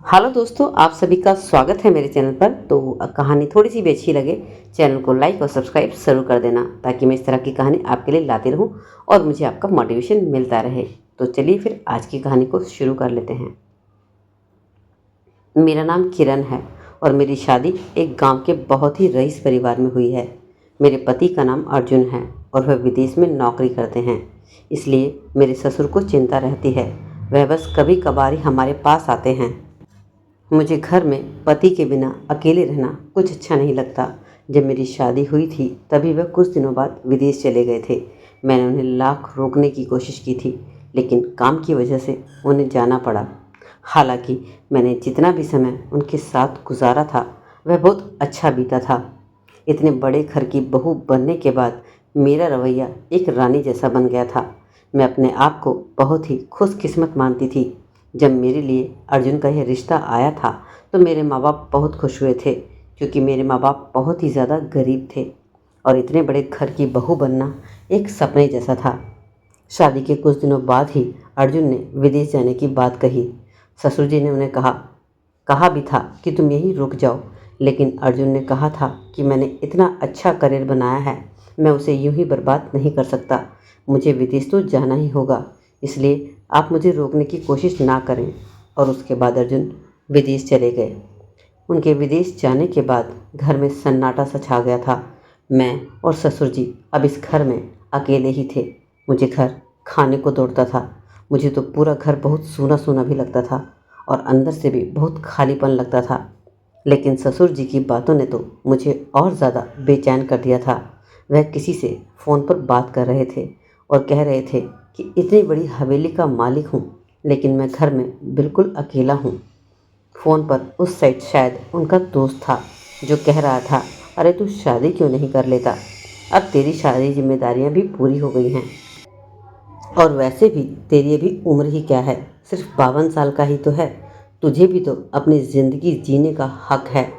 Hello दोस्तों, आप सभी का स्वागत है मेरे चैनल पर। तो कहानी थोड़ी सी भी अच्छी लगे, चैनल को लाइक और सब्सक्राइब ज़रूर कर देना, ताकि मैं इस तरह की कहानी आपके लिए लाती रहूं और मुझे आपका मोटिवेशन मिलता रहे। तो चलिए फिर आज की कहानी को शुरू कर लेते हैं। मेरा नाम किरण है और मेरी शादी एक गांव के बहुत ही रईस परिवार में हुई है। मेरे पति का नाम अर्जुन है और वह विदेश में नौकरी करते हैं, इसलिए मेरे ससुर को चिंता रहती है। वह बस कभी कभार ही हमारे पास आते हैं। मुझे घर में पति के बिना अकेले रहना कुछ अच्छा नहीं लगता। जब मेरी शादी हुई थी तभी वह कुछ दिनों बाद विदेश चले गए थे। मैंने उन्हें लाख रोकने की कोशिश की थी, लेकिन काम की वजह से उन्हें जाना पड़ा। हालांकि मैंने जितना भी समय उनके साथ गुजारा था वह बहुत अच्छा बीता था। इतने बड़े घर की बहू बनने के बाद मेरा रवैया एक रानी जैसा बन गया था। मैं अपने आप को बहुत ही खुशकिस्मत मानती थी। जब मेरे लिए अर्जुन का यह रिश्ता आया था तो मेरे माँ बाप बहुत खुश हुए थे, क्योंकि मेरे माँ बाप बहुत ही ज़्यादा गरीब थे और इतने बड़े घर की बहू बनना एक सपने जैसा था। शादी के कुछ दिनों बाद ही अर्जुन ने विदेश जाने की बात कही। ससुर जी ने उन्हें कहा कहा भी था कि तुम यहीं रुक जाओ, लेकिन अर्जुन ने कहा था कि मैंने इतना अच्छा करियर बनाया है, मैं उसे यूं ही बर्बाद नहीं कर सकता। मुझे विदेश तो जाना ही होगा, इसलिए आप मुझे रोकने की कोशिश ना करें। और उसके बाद अर्जुन विदेश चले गए। उनके विदेश जाने के बाद घर में सन्नाटा सा छा गया था। मैं और ससुर जी अब इस घर में अकेले ही थे। मुझे घर खाने को दौड़ता था। मुझे तो पूरा घर बहुत सूना सूना भी लगता था और अंदर से भी बहुत खालीपन लगता था। लेकिन ससुर जी की बातों ने तो मुझे और ज़्यादा बेचैन कर दिया था। वह किसी से फ़ोन पर बात कर रहे थे और कह रहे थे कि इतनी बड़ी हवेली का मालिक हूँ, लेकिन मैं घर में बिल्कुल अकेला हूँ। फ़ोन पर उस साइड शायद उनका दोस्त था जो कह रहा था, अरे तू शादी क्यों नहीं कर लेता, अब तेरी शादी जिम्मेदारियां भी पूरी हो गई हैं, और वैसे भी तेरी अभी उम्र ही क्या है, सिर्फ 52 साल का ही तो है। तुझे भी तो अपनी ज़िंदगी जीने का हक है।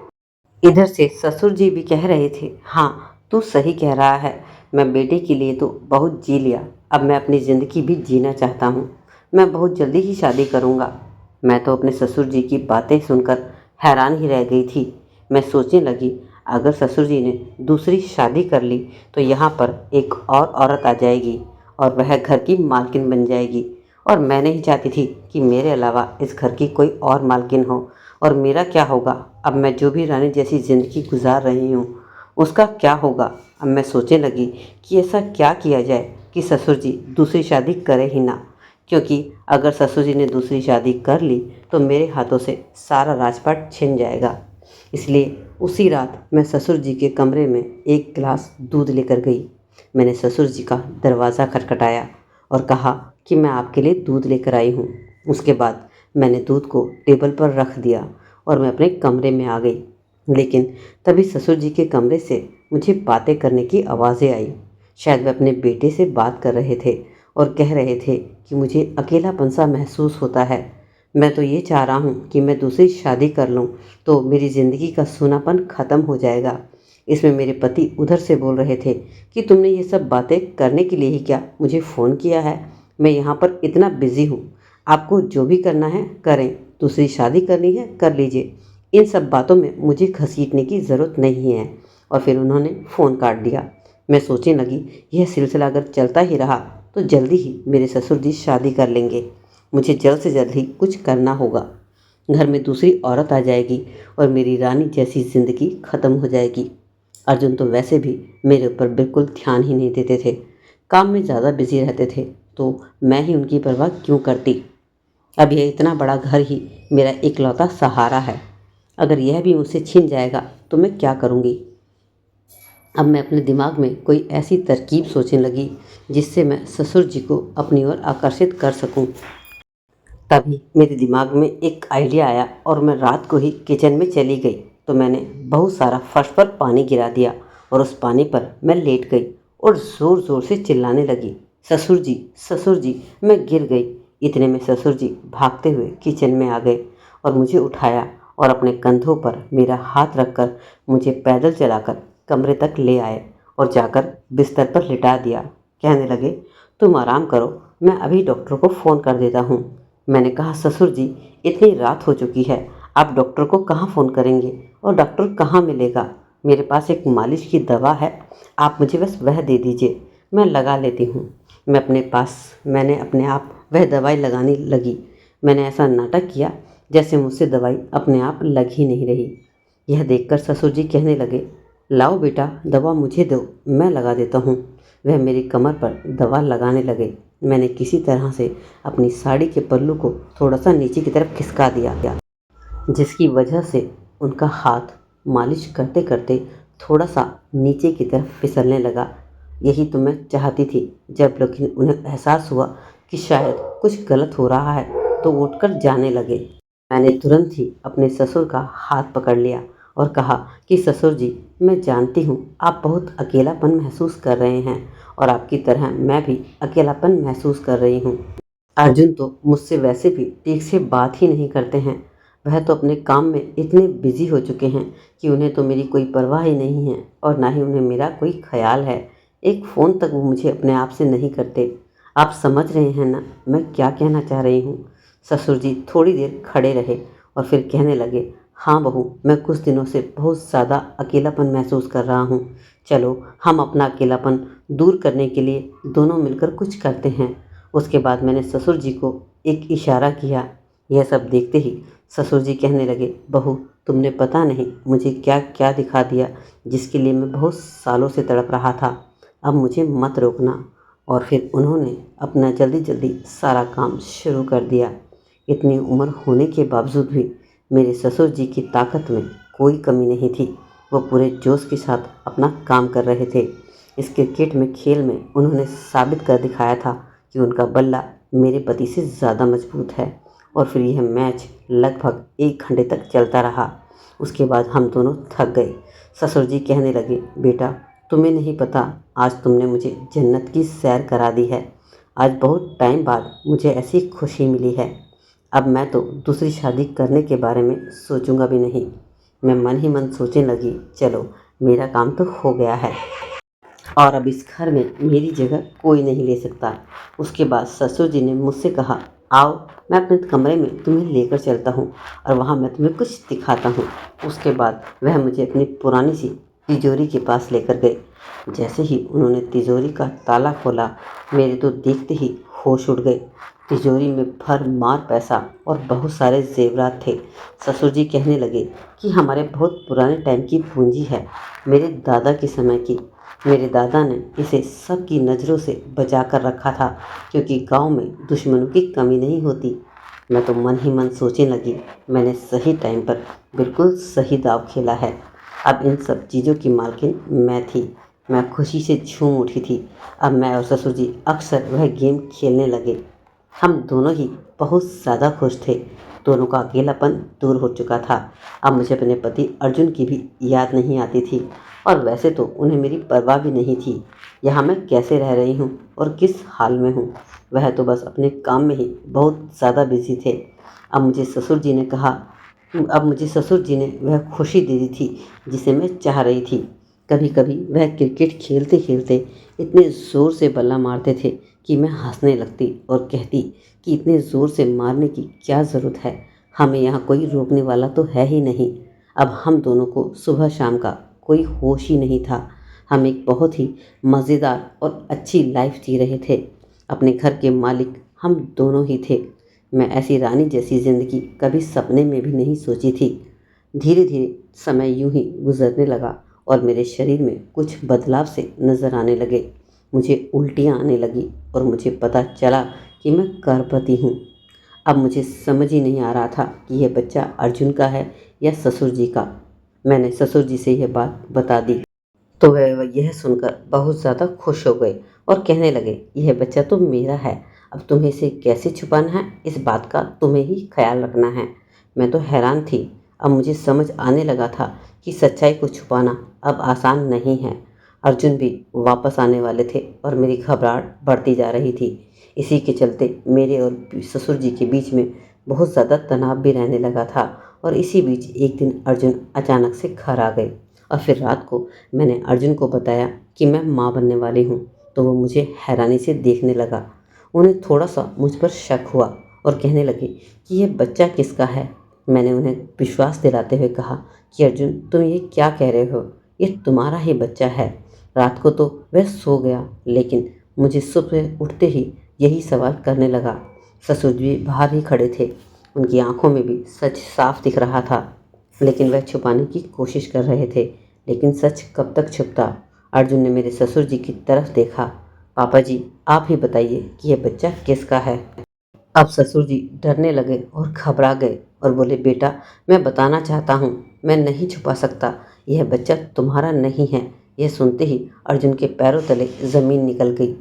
इधर से ससुर जी भी कह रहे थे, हाँ तू सही कह रहा है, मैं बेटे के लिए तो बहुत जी लिया, अब मैं अपनी ज़िंदगी भी जीना चाहता हूँ। मैं बहुत जल्दी ही शादी करूँगा। मैं तो अपने ससुर जी की बातें सुनकर हैरान ही रह गई थी। मैं सोचने लगी, अगर ससुर जी ने दूसरी शादी कर ली तो यहाँ पर एक और औरत आ जाएगी और वह घर की मालकिन बन जाएगी, और मैं नहीं चाहती थी कि मेरे अलावा इस घर की कोई और मालकिन हो। और मेरा क्या होगा, अब मैं जो भी रानी जैसी ज़िंदगी गुजार रही हूँ उसका क्या होगा। अब मैं सोचने लगी कि ऐसा क्या किया जाए कि ससुर जी दूसरी शादी करें ही ना, क्योंकि अगर ससुर जी ने दूसरी शादी कर ली तो मेरे हाथों से सारा राजपाट छिन जाएगा। इसलिए उसी रात मैं ससुर जी के कमरे में एक गिलास दूध लेकर गई। मैंने ससुर जी का दरवाज़ा खटखटाया और कहा कि मैं आपके लिए दूध लेकर आई हूँ। उसके बाद मैंने दूध को टेबल पर रख दिया और मैं अपने कमरे में आ गई। लेकिन तभी ससुर जी के कमरे से मुझे बातें करने की आवाज़ें आई। शायद वे अपने बेटे से बात कर रहे थे और कह रहे थे कि मुझे अकेलापन सा महसूस होता है। मैं तो ये चाह रहा हूँ कि मैं दूसरी शादी कर लूँ तो मेरी ज़िंदगी का सूनापन ख़त्म हो जाएगा। इसमें मेरे पति उधर से बोल रहे थे कि तुमने ये सब बातें करने के लिए ही क्या मुझे फ़ोन किया है, मैं यहाँ पर इतना बिज़ी हूँ, आपको जो भी करना है करें, दूसरी शादी करनी है कर लीजिए, इन सब बातों में मुझे घसीटने की ज़रूरत नहीं है। और फिर उन्होंने फ़ोन काट दिया। मैं सोचने लगी, यह सिलसिला अगर चलता ही रहा तो जल्दी ही मेरे ससुर जी शादी कर लेंगे। मुझे जल्द से जल्द ही कुछ करना होगा। घर में दूसरी औरत आ जाएगी और मेरी रानी जैसी ज़िंदगी ख़त्म हो जाएगी। अर्जुन तो वैसे भी मेरे ऊपर बिल्कुल ध्यान ही नहीं देते थे, काम में ज़्यादा बिजी रहते थे, तो मैं ही उनकी परवाह क्यों करती। अब यह इतना बड़ा घर ही मेरा इकलौता सहारा है, अगर यह भी मुझसे छिन जाएगा तो मैं क्या करूँगी। अब मैं अपने दिमाग में कोई ऐसी तरकीब सोचने लगी जिससे मैं ससुर जी को अपनी ओर आकर्षित कर सकूं। तभी मेरे दिमाग में एक आइडिया आया और मैं रात को ही किचन में चली गई। तो मैंने बहुत सारा फर्श पर पानी गिरा दिया और उस पानी पर मैं लेट गई और ज़ोर ज़ोर से चिल्लाने लगी, ससुर जी, मैं गिर गई। इतने में ससुर जी भागते हुए किचन में आ गए और मुझे उठाया और अपने कंधों पर मेरा हाथ रखकर मुझे पैदल चलाकर कमरे तक ले आए और जाकर बिस्तर पर लिटा दिया। कहने लगे, तुम आराम करो, मैं अभी डॉक्टर को फ़ोन कर देता हूँ। मैंने कहा, ससुर जी इतनी रात हो चुकी है, आप डॉक्टर को कहाँ फ़ोन करेंगे और डॉक्टर कहाँ मिलेगा? मेरे पास एक मालिश की दवा है, आप मुझे बस वह दे दीजिए, मैं लगा लेती हूँ। मैंने अपने आप वह दवाई लगाने लगी। मैंने ऐसा नाटक किया जैसे मुझसे दवाई अपने आप लग ही नहीं रही। यह देखकर ससुर जी कहने लगे, लाओ बेटा दवा मुझे दो, मैं लगा देता हूँ। वह मेरी कमर पर दवा लगाने लगे। मैंने किसी तरह से अपनी साड़ी के पल्लू को थोड़ा सा नीचे की तरफ खिसका दिया, जिसकी वजह से उनका हाथ मालिश करते करते थोड़ा सा नीचे की तरफ फिसलने लगा। यही तो मैं चाहती थी। जब लेकिन उन्हें एहसास हुआ कि शायद कुछ गलत हो रहा है तो उठकर जाने लगे। मैंने तुरंत ही अपने ससुर का हाथ पकड़ लिया और कहा कि ससुर जी, मैं जानती हूँ आप बहुत अकेलापन महसूस कर रहे हैं और आपकी तरह मैं भी अकेलापन महसूस कर रही हूँ। अर्जुन तो मुझसे वैसे भी ठीक से बात ही नहीं करते हैं। वह तो अपने काम में इतने बिजी हो चुके हैं कि उन्हें तो मेरी कोई परवाह ही नहीं है और ना ही उन्हें मेरा कोई ख्याल है। एक फ़ोन तक वो मुझे अपने आप से नहीं करते। आप समझ रहे हैं ना मैं क्या कहना चाह रही हूँ? ससुर जी थोड़ी देर खड़े रहे और फिर कहने लगे, हाँ बहू, मैं कुछ दिनों से बहुत ज़्यादा अकेलापन महसूस कर रहा हूँ। चलो हम अपना अकेलापन दूर करने के लिए दोनों मिलकर कुछ करते हैं। उसके बाद मैंने ससुर जी को एक इशारा किया। यह सब देखते ही ससुर जी कहने लगे, बहू तुमने पता नहीं मुझे क्या क्या दिखा दिया जिसके लिए मैं बहुत सालों से तड़प रहा था। अब मुझे मत रोकना। और फिर उन्होंने अपना जल्दी जल्दी सारा काम शुरू कर दिया। इतनी उम्र होने के बावजूद भी मेरे ससुर जी की ताकत में कोई कमी नहीं थी। वो पूरे जोश के साथ अपना काम कर रहे थे। इस क्रिकेट में खेल में उन्होंने साबित कर दिखाया था कि उनका बल्ला मेरे पति से ज़्यादा मजबूत है। और फिर यह मैच लगभग 1 घंटे तक चलता रहा। उसके बाद हम दोनों थक गए। ससुर जी कहने लगे, बेटा तुम्हें नहीं पता, आज तुमने मुझे जन्नत की सैर करा दी है। आज बहुत टाइम बाद मुझे ऐसी खुशी मिली है। अब मैं तो दूसरी शादी करने के बारे में सोचूंगा भी नहीं। मैं मन ही मन सोचने लगी, चलो मेरा काम तो हो गया है और अब इस घर में मेरी जगह कोई नहीं ले सकता। उसके बाद ससुर जी ने मुझसे कहा, आओ मैं अपने कमरे में तुम्हें लेकर चलता हूँ और वहाँ मैं तुम्हें कुछ दिखाता हूँ। उसके बाद वह मुझे अपनी पुरानी सी तिजोरी के पास लेकर गए। जैसे ही उन्होंने तिजोरी का ताला खोला, मेरे तो देखते ही होश उड़ गए। तिजोरी में भरमार पैसा और बहुत सारे जेवरात थे। ससुर जी कहने लगे कि हमारे बहुत पुराने टाइम की पूंजी है, मेरे दादा के समय की। मेरे दादा ने इसे सबकी नज़रों से बचा कर रखा था क्योंकि गांव में दुश्मनों की कमी नहीं होती। मैं तो मन ही मन सोचने लगी, मैंने सही टाइम पर बिल्कुल सही दाव खेला है। अब इन सब चीज़ों की मालकिन मैं थी। मैं खुशी से झूम उठी थी। अब मैं और ससुर जी अक्सर वह गेम खेलने लगे। हम दोनों ही बहुत ज़्यादा खुश थे। दोनों का अकेलापन दूर हो चुका था। अब मुझे अपने पति अर्जुन की भी याद नहीं आती थी और वैसे तो उन्हें मेरी परवाह भी नहीं थी। यहाँ मैं कैसे रह रही हूँ और किस हाल में हूँ, वह तो बस अपने काम में ही बहुत ज़्यादा बिजी थे। अब मुझे ससुर जी ने कहा अब मुझे ससुर जी ने वह खुशी दे दी थी जिसे मैं चाह रही थी। कभी कभी वह क्रिकेट खेलते खेलते इतने ज़ोर से बल्ला मारते थे कि मैं हंसने लगती और कहती कि इतने ज़ोर से मारने की क्या ज़रूरत है, हमें यहाँ कोई रोकने वाला तो है ही नहीं। अब हम दोनों को सुबह शाम का कोई होश ही नहीं था। हम एक बहुत ही मज़ेदार और अच्छी लाइफ जी रहे थे। अपने घर के मालिक हम दोनों ही थे। मैं ऐसी रानी जैसी ज़िंदगी कभी सपने में भी नहीं सोची थी। धीरे धीरे समय यूं ही गुजरने लगा और मेरे शरीर में कुछ बदलाव से नज़र आने लगे। मुझे उल्टियाँ आने लगी और मुझे पता चला कि मैं गर्भवती हूँ। अब मुझे समझ ही नहीं आ रहा था कि यह बच्चा अर्जुन का है या ससुर जी का। मैंने ससुर जी से यह बात बता दी तो वह यह सुनकर बहुत ज़्यादा खुश हो गए और कहने लगे, यह बच्चा तो मेरा है, अब तुम्हें इसे कैसे छुपाना है, इस बात का तुम्हें ही ख्याल रखना है। मैं तो हैरान थी। अब मुझे समझ आने लगा था कि सच्चाई को छुपाना अब आसान नहीं है। अर्जुन भी वापस आने वाले थे और मेरी घबराहट बढ़ती जा रही थी। इसी के चलते मेरे और ससुर जी के बीच में बहुत ज़्यादा तनाव भी रहने लगा था। और इसी बीच एक दिन अर्जुन अचानक से घर आ गए और फिर रात को मैंने अर्जुन को बताया कि मैं माँ बनने वाली हूँ तो वो मुझे हैरानी से देखने लगा। उन्हें थोड़ा सा मुझ पर शक हुआ और कहने लगे कि यह बच्चा किसका है। मैंने उन्हें विश्वास दिलाते हुए कहा कि अर्जुन, तुम ये क्या कह रहे हो? ये तुम्हारा ही बच्चा है। रात को तो वह सो गया, लेकिन मुझे सुबह उठते ही यही सवाल करने लगा। ससुर जी बाहर ही खड़े थे। उनकी आंखों में भी सच साफ दिख रहा था, लेकिन वह छुपाने की कोशिश कर रहे थे। लेकिन सच कब तक छुपता? अर्जुन ने मेरे ससुर जी की तरफ देखा। पापा जी, आप ही बताइए कि यह बच्चा किसका है? अब ससुर जी डरने लगे और घबरा गए और बोले, बेटा, मैं बताना चाहता हूँ, मैं नहीं छुपा सकता। यह बच्चा तुम्हारा नहीं है। यह सुनते ही अर्जुन के पैरों तले ज़मीन निकल गई।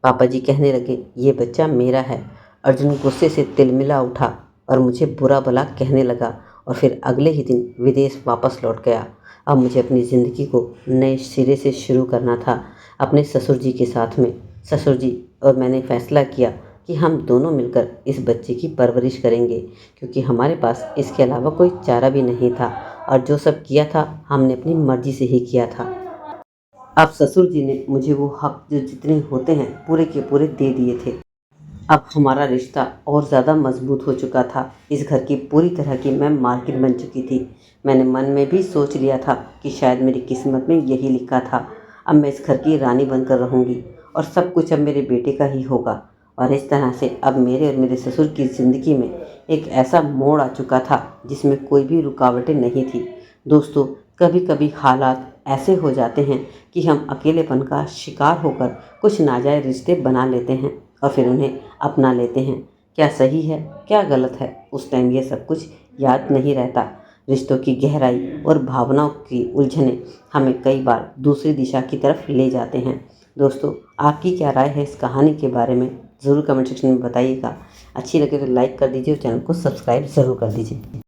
पापा जी कहने लगे, ये बच्चा मेरा है। अर्जुन गुस्से से तिलमिला उठा और मुझे बुरा भला कहने लगा और फिर अगले ही दिन विदेश वापस लौट गया। अब मुझे अपनी ज़िंदगी को नए सिरे से शुरू करना था, अपने ससुर जी के साथ में। ससुर जी और मैंने फैसला किया कि हम दोनों मिलकर इस बच्चे की परवरिश करेंगे, क्योंकि हमारे पास इसके अलावा कोई चारा भी नहीं था और जो सब किया था हमने अपनी मर्जी से ही किया था। अब ससुर जी ने मुझे वो हक जो जितने होते हैं पूरे के पूरे दे दिए थे। अब हमारा रिश्ता और ज़्यादा मजबूत हो चुका था। इस घर की पूरी तरह की मैं मालकिन बन चुकी थी। मैंने मन में भी सोच लिया था कि शायद मेरी किस्मत में यही लिखा था। अब मैं इस घर की रानी बनकर रहूँगी और सब कुछ अब मेरे बेटे का ही होगा। और इस तरह से अब मेरे और मेरे ससुर की ज़िंदगी में एक ऐसा मोड़ आ चुका था जिसमें कोई भी रुकावटें नहीं थी। दोस्तों, कभी कभी हालात ऐसे हो जाते हैं कि हम अकेलेपन का शिकार होकर कुछ नाजायज़ रिश्ते बना लेते हैं और फिर उन्हें अपना लेते हैं। क्या सही है, क्या गलत है, उस टाइम ये सब कुछ याद नहीं रहता। रिश्तों की गहराई और भावनाओं की उलझनें हमें कई बार दूसरी दिशा की तरफ ले जाते हैं। दोस्तों, आपकी क्या राय है इस कहानी के बारे में? ज़रूर कमेंट सेक्शन में बताइएगा। अच्छी लगे तो लाइक कर दीजिए और चैनल को सब्सक्राइब ज़रूर कर दीजिए।